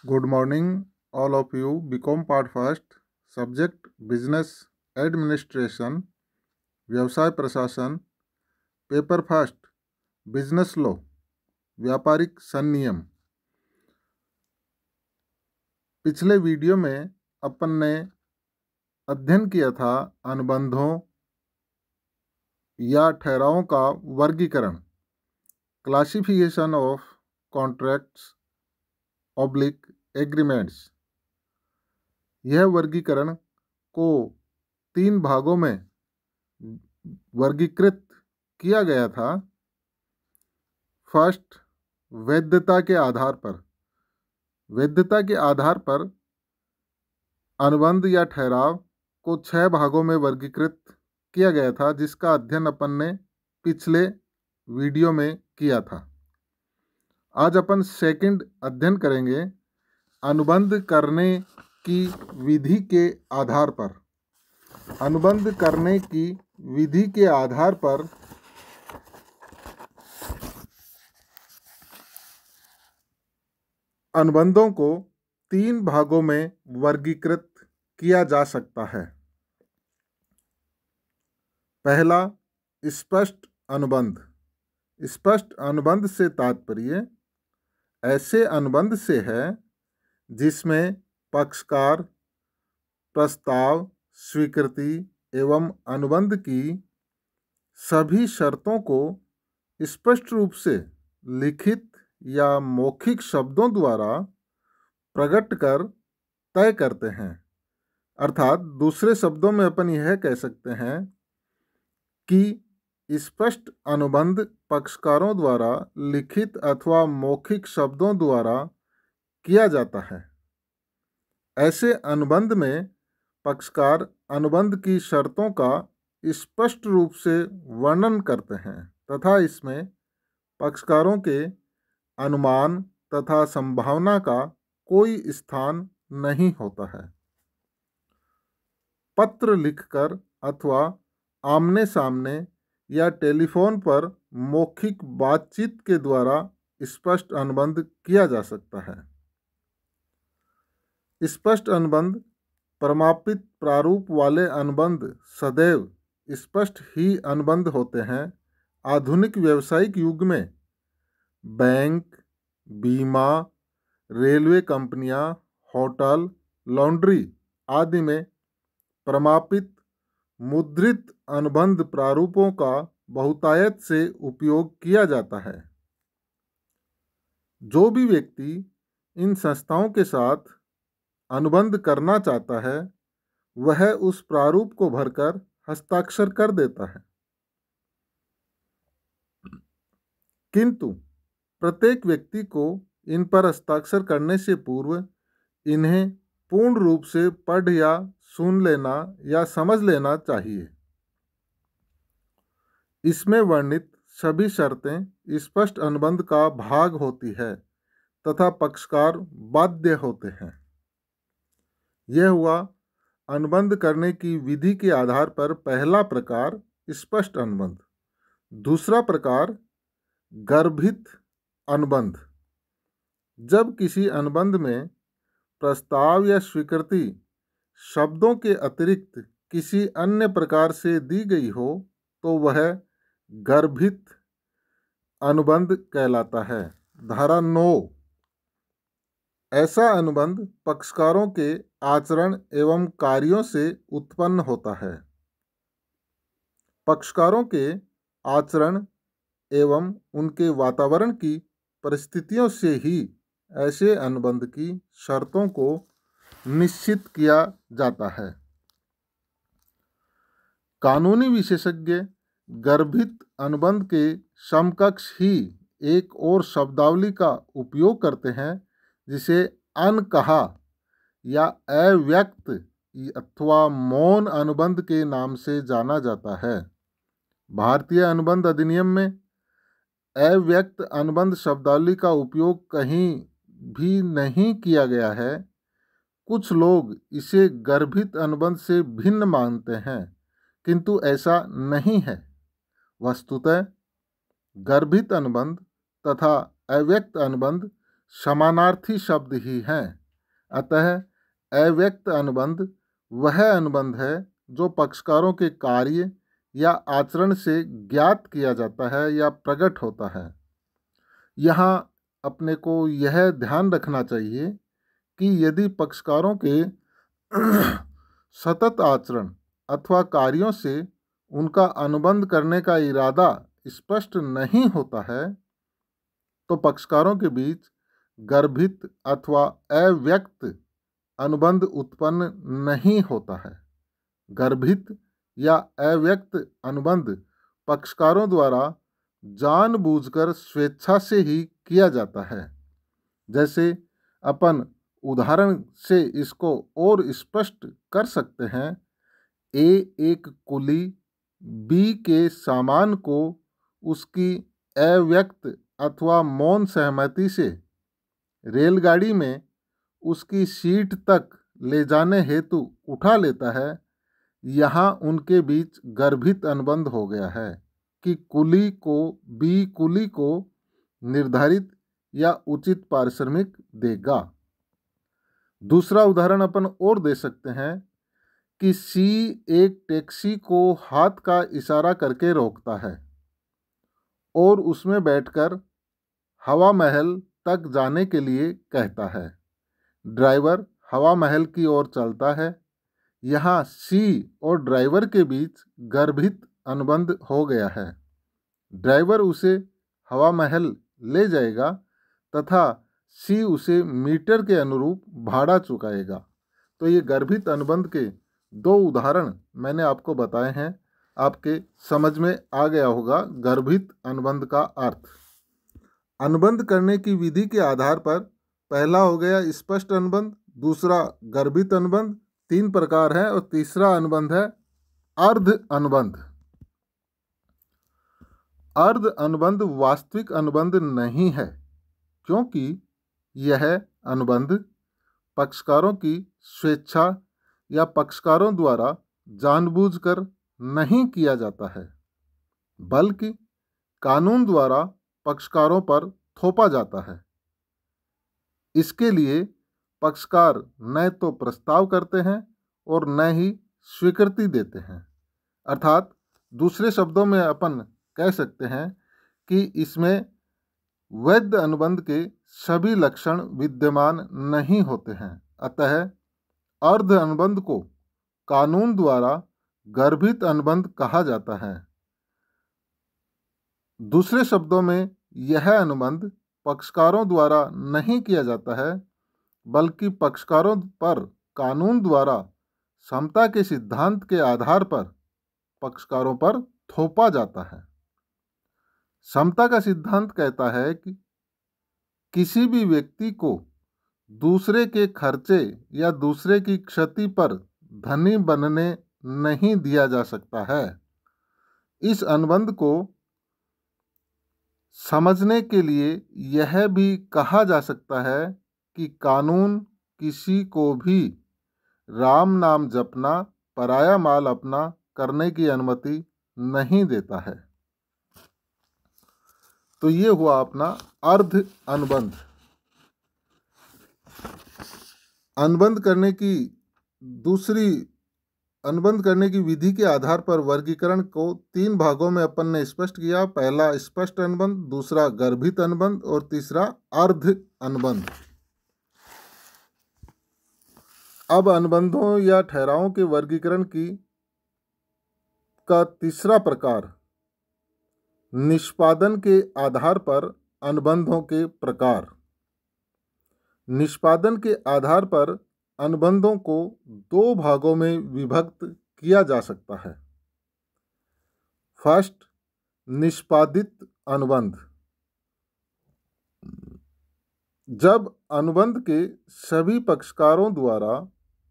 Good morning, all of you. BCom part first, subject business administration, व्यवसाय प्रशासन, paper first, business law, व्यापारिक संनियम। पिछले video में अपन ने अध्ययन किया था अनुबंधों या ठहरावों का वर्गीकरण, classification of contracts oblique agreements. यह वर्गीकरण को 3 भागों में वर्गीकृत किया गया था। फर्स्ट, वैधता के आधार पर। वैधता के आधार पर अनुबंध या ठहराव को 6 भागों में वर्गीकृत किया गया था, जिसका अध्ययन अपन ने पिछले वीडियो में किया था। आज अपन सेकंड अध्ययन करेंगे अनुबंध करने की विधि के आधार पर। अनुबंध करने की विधि के आधार पर अनुबंधों को 3 भागों में वर्गीकृत किया जा सकता है। पहला, स्पष्ट अनुबंध। स्पष्ट अनुबंध से तात्पर्य ऐसे अनुबंध से है जिसमें पक्षकार प्रस्ताव, स्वीकृति एवं अनुबंध की सभी शर्तों को स्पष्ट रूप से लिखित या मौखिक शब्दों द्वारा प्रकट कर तय करते हैं। अर्थात दूसरे शब्दों में अपन यह कह सकते हैं कि स्पष्ट अनुबंध पक्षकारों द्वारा लिखित अथवा मौखिक शब्दों द्वारा किया जाता है। ऐसे अनुबंध में पक्षकार अनुबंध की शर्तों का स्पष्ट रूप से वर्णन करते हैं तथा इसमें पक्षकारों के अनुमान तथा संभावना का कोई स्थान नहीं होता है। पत्र लिखकर अथवा आमने सामने या टेलीफोन पर मौखिक बातचीत के द्वारा स्पष्ट अनुबंध किया जा सकता है। स्पष्ट अनुबंध प्रमापित प्रारूप वाले अनुबंध सदैव स्पष्ट ही अनुबंध होते हैं। आधुनिक व्यावसायिक युग में बैंक, बीमा, रेलवे कंपनियां, होटल, लॉन्ड्री आदि में प्रमापित मुद्रित अनुबंध प्रारूपों का बहुतायत से उपयोग किया जाता है। जो भी व्यक्ति इन संस्थाओं के साथ अनुबंध करना चाहता है वह उस प्रारूप को भरकर हस्ताक्षर कर देता है, किंतु प्रत्येक व्यक्ति को इन पर हस्ताक्षर करने से पूर्व इन्हें पूर्ण रूप से पढ़ या सुन लेना या समझ लेना चाहिए। इसमें वर्णित सभी शर्तें स्पष्ट अनुबंध का भाग होती है तथा पक्षकार बाध्य होते हैं। यह हुआ अनुबंध करने की विधि के आधार पर पहला प्रकार, स्पष्ट अनुबंध। दूसरा प्रकार, गर्भित अनुबंध। जब किसी अनुबंध में प्रस्ताव या स्वीकृति शब्दों के अतिरिक्त किसी अन्य प्रकार से दी गई हो तो वह गर्भित अनुबंध कहलाता है। धारा 9। ऐसा अनुबंध पक्षकारों के आचरण एवं कार्यों से उत्पन्न होता है। पक्षकारों के आचरण एवं उनके वातावरण की परिस्थितियों से ही ऐसे अनुबंध की शर्तों को निश्चित किया जाता है। कानूनी विशेषज्ञ गर्भित अनुबंध के समकक्ष ही एक और शब्दावली का उपयोग करते हैं जिसे अनकहा या अव्यक्त अथवा मौन अनुबंध के नाम से जाना जाता है। भारतीय अनुबंध अधिनियम में अव्यक्त अनुबंध शब्दावली का उपयोग कहीं भी नहीं किया गया है। कुछ लोग इसे गर्भित अनुबंध से भिन्न मानते हैं, किंतु ऐसा नहीं है। वस्तुतः गर्भित अनुबंध तथा अव्यक्त अनुबंध समानार्थी शब्द ही हैं। अतः अव्यक्त अनुबंध वह अनुबंध है जो पक्षकारों के कार्य या आचरण से ज्ञात किया जाता है या प्रकट होता है। यहाँ अपने को यह ध्यान रखना चाहिए कि यदि पक्षकारों के सतत आचरण अथवा कार्यों से उनका अनुबंध करने का इरादा स्पष्ट नहीं होता है तो पक्षकारों के बीच गर्भित अथवा अव्यक्त अनुबंध उत्पन्न नहीं होता है। गर्भित या अव्यक्त अनुबंध पक्षकारों द्वारा जानबूझकर स्वेच्छा से ही किया जाता है। जैसे अपन उदाहरण से इसको और स्पष्ट कर सकते हैं। ए एक कुली बी के सामान को उसकी अव्यक्त अथवा मौन सहमति से रेलगाड़ी में उसकी सीट तक ले जाने हेतु उठा लेता है। यहाँ उनके बीच गर्भित अनुबंध हो गया है कि कुली को बी कुली को निर्धारित या उचित पारिश्रमिक देगा। दूसरा उदाहरण अपन और दे सकते हैं कि सी एक टैक्सी को हाथ का इशारा करके रोकता है और उसमें बैठकर हवा महल तक जाने के लिए कहता है। ड्राइवर हवा महल की ओर चलता है। यहाँ सी और ड्राइवर के बीच गर्भित अनुबंध हो गया है। ड्राइवर उसे हवा महल ले जाएगा तथा सी उसे मीटर के अनुरूप भाड़ा चुकाएगा। तो ये गर्भित अनुबंध के दो उदाहरण मैंने आपको बताए हैं। आपके समझ में आ गया होगा गर्भित अनुबंध का अर्थ। अनुबंध करने की विधि के आधार पर पहला हो गया स्पष्ट अनुबंध, दूसरा गर्भित अनुबंध, 3 प्रकार है, और तीसरा अनुबंध है अर्ध अनुबंध। अर्ध अनुबंध वास्तविक अनुबंध नहीं है क्योंकि यह अनुबंध पक्षकारों की स्वेच्छा या पक्षकारों द्वारा जानबूझकर नहीं किया जाता है, बल्कि कानून द्वारा पक्षकारों पर थोपा जाता है। इसके लिए पक्षकार न तो प्रस्ताव करते हैं और न ही स्वीकृति देते हैं। अर्थात दूसरे शब्दों में अपन कह सकते हैं कि इसमें वैध अनुबंध के सभी लक्षण विद्यमान नहीं होते हैं। अतः अर्ध अनुबंध को कानून द्वारा गर्भित अनुबंध कहा जाता है। दूसरे शब्दों में यह अनुबंध पक्षकारों द्वारा नहीं किया जाता है, बल्कि पक्षकारों पर कानून द्वारा समता के सिद्धांत के आधार पर पक्षकारों पर थोपा जाता है। समता का सिद्धांत कहता है कि किसी भी व्यक्ति को दूसरे के खर्चे या दूसरे की क्षति पर धनी बनने नहीं दिया जा सकता है। इस अनुबंध को समझने के लिए यह भी कहा जा सकता है कि कानून किसी को भी राम नाम जपना, पराया माल अपना करने की अनुमति नहीं देता है। तो ये हुआ अपना अर्ध अनुबंध। अनुबंध करने की विधि के आधार पर वर्गीकरण को 3 भागों में अपन ने स्पष्ट किया। पहला स्पष्ट अनुबंध, दूसरा गर्भित अनुबंध और तीसरा अर्ध अनुबंध। अब अनुबंधों या ठहरावों के वर्गीकरण का तीसरा प्रकार निष्पादन के आधार पर अनुबंधों के प्रकार। निष्पादन के आधार पर अनुबंधों को 2 भागों में विभक्त किया जा सकता है। फर्स्ट, निष्पादित अनुबंध। जब अनुबंध के सभी पक्षकारों द्वारा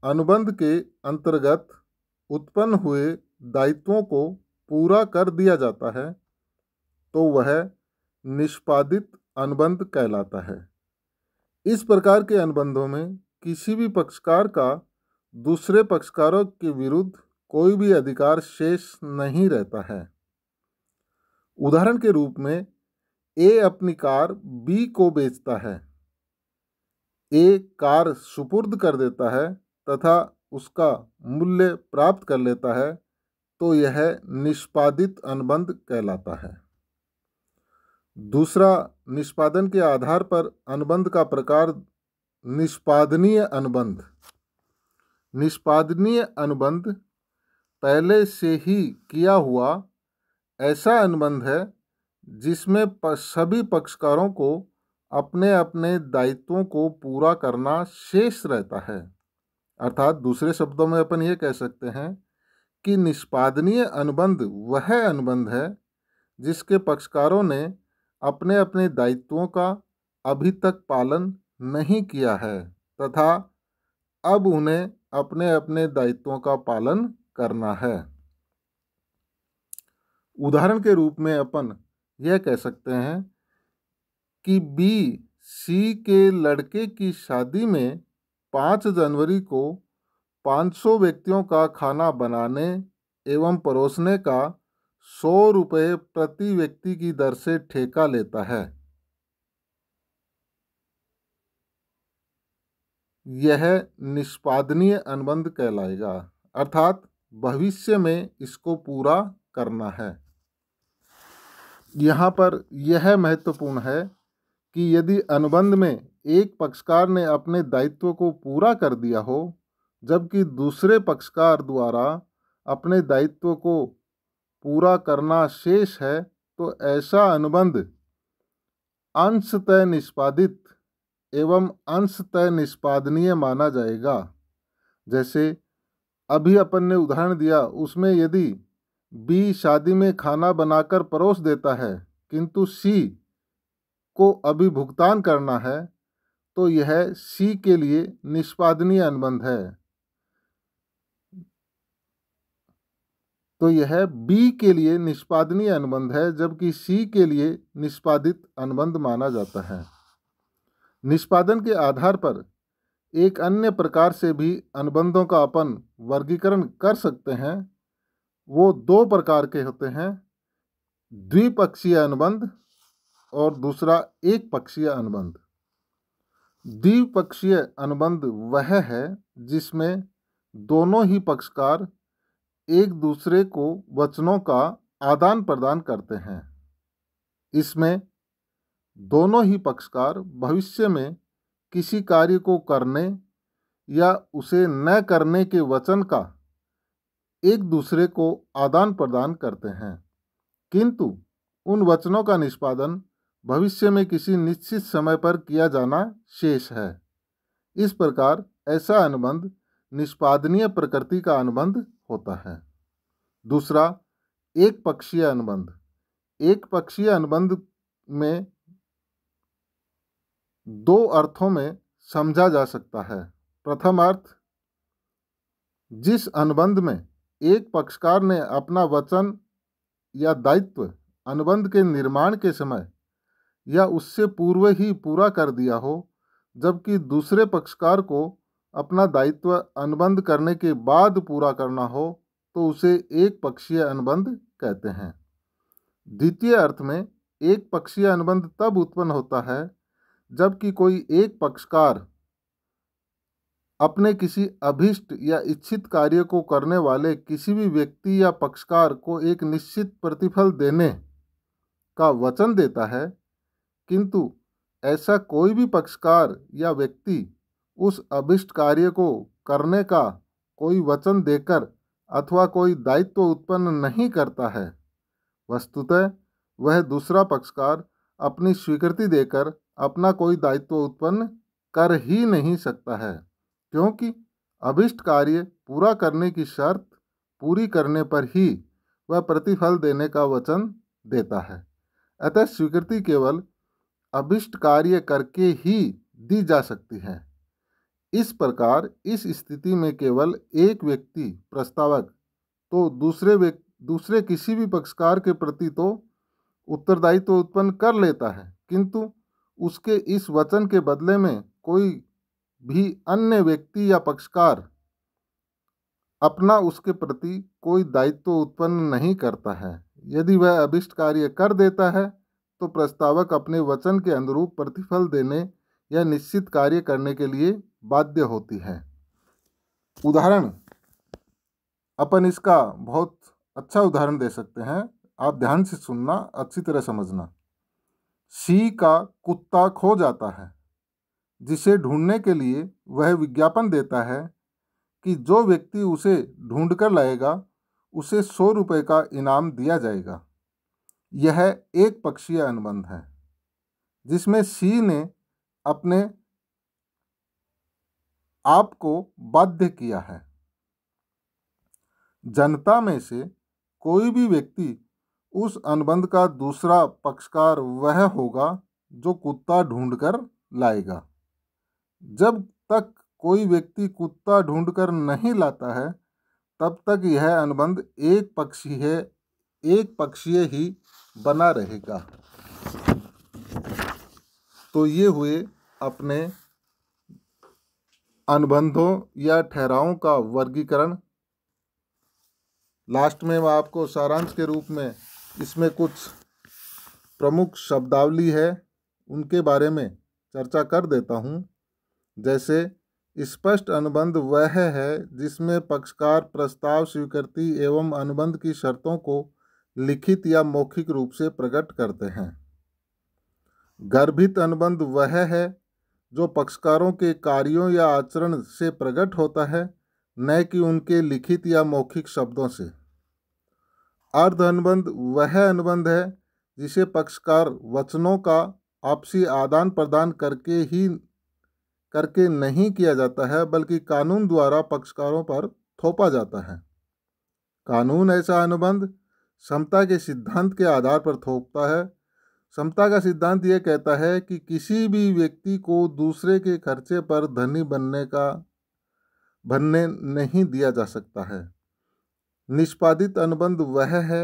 अनुबंध के अंतर्गत उत्पन्न हुए दायित्वों को पूरा कर दिया जाता है तो वह निष्पादित अनुबंध कहलाता है। इस प्रकार के अनुबंधों में किसी भी पक्षकार का दूसरे पक्षकारों के विरुद्ध कोई भी अधिकार शेष नहीं रहता है। उदाहरण के रूप में ए अपनी कार बी को बेचता है ए कार सुपुर्द कर देता है तथा उसका मूल्य प्राप्त कर लेता है तो यह निष्पादित अनुबंध कहलाता है। दूसरा, निष्पादन के आधार पर अनुबंध का प्रकार निष्पादनीय अनुबंध। निष्पादनीय अनुबंध पहले से ही किया हुआ ऐसा अनुबंध है जिसमें सभी पक्षकारों को अपने अपने दायित्वों को पूरा करना शेष रहता है। अर्थात दूसरे शब्दों में अपन ये कह सकते हैं कि निष्पादनीय अनुबंध वह अनुबंध है जिसके पक्षकारों ने अपने अपने दायित्वों का अभी तक पालन नहीं किया है तथा अब उन्हें अपने अपने दायित्वों का पालन करना है। उदाहरण के रूप में अपन यह कह सकते हैं कि बी सी के लड़के की शादी में 5 जनवरी को 500 व्यक्तियों का खाना बनाने एवं परोसने का 100 रुपये प्रति व्यक्ति की दर से ठेका लेता है। यह निष्पादनीय अनुबंध कहलाएगा, अर्थात भविष्य में इसको पूरा करना है। यहाँ पर यह महत्वपूर्ण है कि यदि अनुबंध में एक पक्षकार ने अपने दायित्व को पूरा कर दिया हो जबकि दूसरे पक्षकार द्वारा अपने दायित्व को पूरा करना शेष है तो ऐसा अनुबंध अंशतः निष्पादित एवं अंशतः निष्पादनीय माना जाएगा। जैसे अभी अपन ने उदाहरण दिया, उसमें यदि बी शादी में खाना बनाकर परोस देता है किंतु सी को अभी भुगतान करना है तो यह सी के लिए निष्पादनीय अनुबंध है। तो यह बी के लिए निष्पादनीय अनुबंध है जबकि सी के लिए निष्पादित अनुबंध माना जाता है। निष्पादन के आधार पर एक अन्य प्रकार से भी अनुबंधों का अपन वर्गीकरण कर सकते हैं। वो 2 प्रकार के होते हैं, द्विपक्षीय अनुबंध और दूसरा एक पक्षीय अनुबंध। द्विपक्षीय अनुबंध वह है जिसमें दोनों ही पक्षकार एक दूसरे को वचनों का आदान प्रदान करते हैं। इसमें दोनों ही पक्षकार भविष्य में किसी कार्य को करने या उसे न करने के वचन का एक दूसरे को आदान प्रदान करते हैं, किंतु उन वचनों का निष्पादन भविष्य में किसी निश्चित समय पर किया जाना शेष है। इस प्रकार ऐसा अनुबंध निष्पादनीय प्रकृति का अनुबंध होता है। दूसरा, एक पक्षीय अनुबंध। एक पक्षीय अनुबंध में 2 अर्थों में समझा जा सकता है। प्रथम अर्थ, जिस अनुबंध में एक पक्षकार ने अपना वचन या दायित्व अनुबंध के निर्माण के समय या उससे पूर्व ही पूरा कर दिया हो जबकि दूसरे पक्षकार को अपना दायित्व अनुबंध करने के बाद पूरा करना हो तो उसे एक पक्षीय अनुबंध कहते हैं। द्वितीय अर्थ में एक पक्षीय अनुबंध तब उत्पन्न होता है जबकि कोई एक पक्षकार अपने किसी अभिष्ट या इच्छित कार्य को करने वाले किसी भी व्यक्ति या पक्षकार को एक निश्चित प्रतिफल देने का वचन देता है, किंतु ऐसा कोई भी पक्षकार या व्यक्ति उस अभिष्ट कार्य को करने का कोई वचन देकर अथवा कोई दायित्व उत्पन्न नहीं करता है। वस्तुतः वह दूसरा पक्षकार अपनी स्वीकृति देकर अपना कोई दायित्व उत्पन्न कर ही नहीं सकता है, क्योंकि अभिष्ट कार्य पूरा करने की शर्त पूरी करने पर ही वह प्रतिफल देने का वचन देता है। अतः स्वीकृति केवल अभिष्ट कार्य करके ही दी जा सकती है। इस प्रकार इस स्थिति में केवल एक व्यक्ति प्रस्तावक तो दूसरे किसी भी पक्षकार के प्रति तो उत्तरदायित्व उत्पन्न कर लेता है, किंतु उसके इस वचन के बदले में कोई भी अन्य व्यक्ति या पक्षकार अपना उसके प्रति कोई दायित्व उत्पन्न नहीं करता है। यदि वह अभिष्ट कार्य कर देता है तो प्रस्तावक अपने वचन के अनुरूप प्रतिफल देने या निश्चित कार्य करने के लिए बाध्य होती है। उदाहरण, अपन इसका बहुत अच्छा उदाहरण दे सकते हैं, आप ध्यान से सुनना, अच्छी तरह समझना। सी का कुत्ता खो जाता है, जिसे ढूंढने के लिए वह विज्ञापन देता है कि जो व्यक्ति उसे ढूंढ कर लाएगा उसे 100 रुपये का इनाम दिया जाएगा। यह एक पक्षीय अनुबंध है जिसमें सी ने अपने आप को बाध्य किया है। जनता में से कोई भी व्यक्ति उस अनुबंध का दूसरा पक्षकार वह होगा जो कुत्ता ढूंढकर लाएगा। जब तक कोई व्यक्ति कुत्ता ढूंढकर नहीं लाता है तब तक यह अनुबंध एक पक्षीय ही बना रहेगा। तो ये हुए अपने अनुबंधों या ठहरावों का वर्गीकरण। लास्ट में मैं आपको सारांश के रूप में इसमें कुछ प्रमुख शब्दावली है उनके बारे में चर्चा कर देता हूँ। जैसे स्पष्ट अनुबंध वह है जिसमें पक्षकार प्रस्ताव, स्वीकृति एवं अनुबंध की शर्तों को लिखित या मौखिक रूप से प्रकट करते हैं। गर्भित अनुबंध वह है जो पक्षकारों के कार्यों या आचरण से प्रकट होता है, न कि उनके लिखित या मौखिक शब्दों से। अर्ध अनुबंध वह अनुबंध है जिसे पक्षकार वचनों का आपसी आदान प्रदान करके नहीं किया जाता है, बल्कि कानून द्वारा पक्षकारों पर थोपा जाता है। कानून ऐसा अनुबंध समता के सिद्धांत के आधार पर थोपता है। समता का सिद्धांत यह कहता है कि किसी भी व्यक्ति को दूसरे के खर्चे पर धनी बनने नहीं दिया जा सकता है। निष्पादित अनुबंध वह है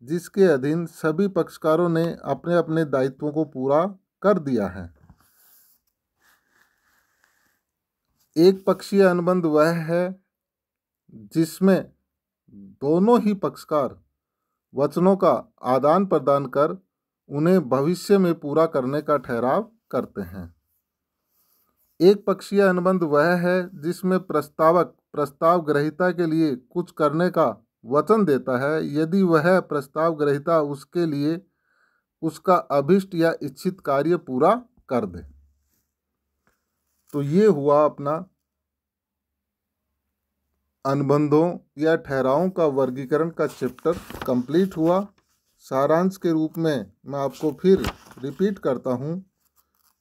जिसके अधीन सभी पक्षकारों ने अपने अपने दायित्वों को पूरा कर दिया है। एक पक्षीय अनुबंध वह है जिसमें दोनों ही पक्षकार वचनों का आदान प्रदान कर उन्हें भविष्य में पूरा करने का ठहराव करते हैं। एक पक्षीय अनुबंध वह है जिसमें प्रस्तावक प्रस्ताव ग्रहीता के लिए कुछ करने का वचन देता है, यदि वह प्रस्ताव ग्रहीता उसके लिए उसका अभिष्ट या इच्छित कार्य पूरा कर दे। तो ये हुआ अपना अनुबंधों या ठहरावों का वर्गीकरण का चैप्टर कंप्लीट हुआ। सारांश के रूप में मैं आपको फिर रिपीट करता हूँ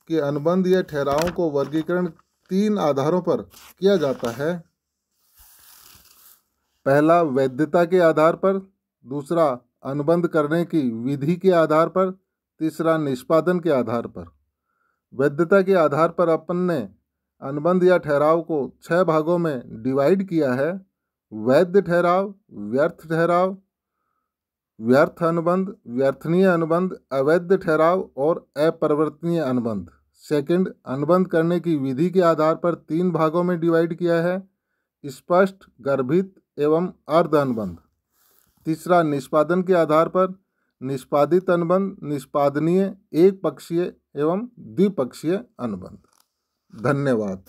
कि अनुबंध या ठहरावों को वर्गीकरण 3 आधारों पर किया जाता है। पहला वैधता के आधार पर, दूसरा अनुबंध करने की विधि के आधार पर, तीसरा निष्पादन के आधार पर। वैधता के आधार पर अपन ने अनुबंध या ठहराव को 6 भागों में डिवाइड किया है। वैध ठहराव, व्यर्थ ठहराव, व्यर्थ अनुबंध, व्यर्थनीय अनुबंध, अवैध ठहराव और अपरिवर्तनीय अनुबंध। सेकंड, अनुबंध करने की विधि के आधार पर 3 भागों में डिवाइड किया है, स्पष्ट, गर्भित एवं अर्ध अनुबंध। तीसरा, निष्पादन के आधार पर निष्पादित अनुबंध, निष्पादनीय, एक पक्षीय एवं द्विपक्षीय अनुबंध। धन्यवाद।